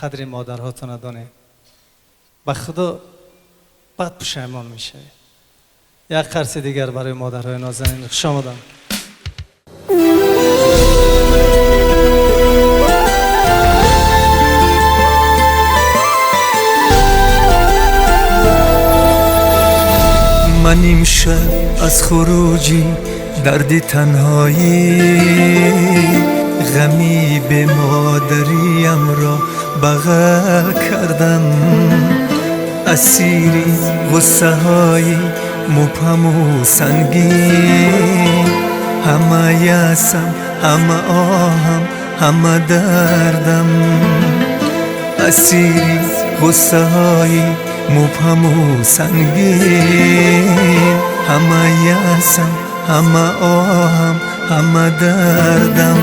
قدر مادرهاتو ندانید به خدا بعد پشیمان میشه. یک قرص دیگر برای مادرهای نازنین. خوش آمدن. من امشب از خروجی درد تنهایی غمی به مادریم را بغل کردم، اسیری غصه های مبهم و سنگین، همه یأسم همه آهم همه دردم، اسیری غصه های مبهم و سنگین، همه یأسم همه آهم همه دردم.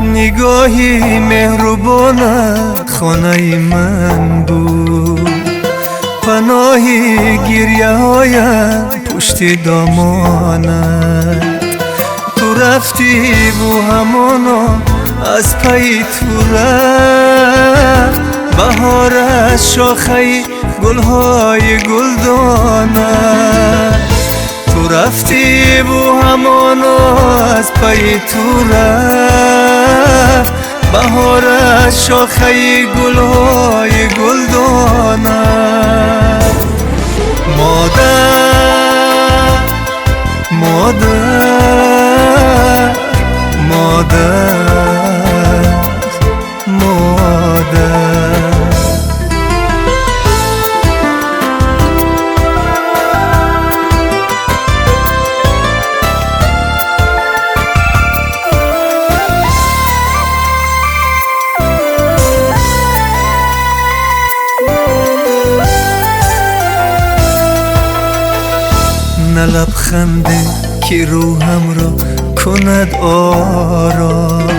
نگاهی مهربانت خانه من بود، پناهی گریه هایت پشت دامانت، تو رفتی و همانا از پی تو رفت، بهار از شاخه گلهای گلدانت، تو رفتی و همانا از پی تو رفت، بهار از شاخه گلهای گلدانت. مادر مادر مادر مادر نه لبخنده که روحم را کند آرام،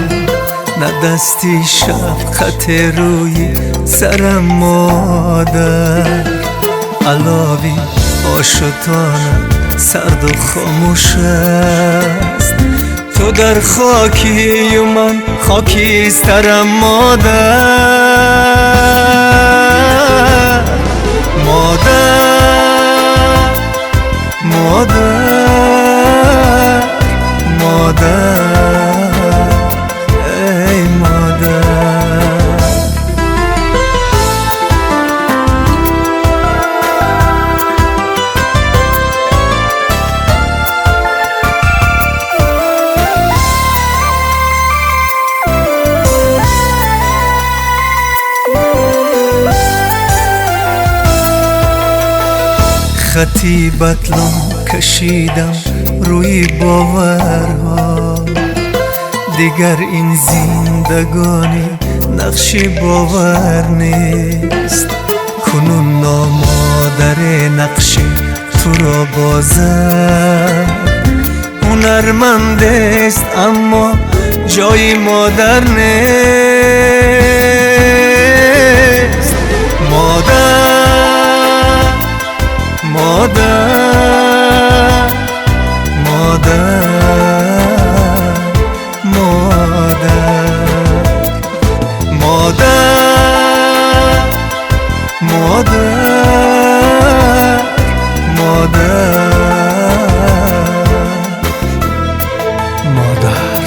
نه دستی شفقت روی سرم مادر، علاوی آشتانم سرد و خاموش است، تو در خاکی و من خاکیسترم مادر. مادر مادر مادر ای مادر. خطی بطلان کشیدم روی باورها، دیگر این زندگانی نقشی باور نیست، کنون نامادر نقشی تو را بازم، هنرمند است اما جای مادر نیست. مادر مادر مادر مادر مادر مادر مادر مادر.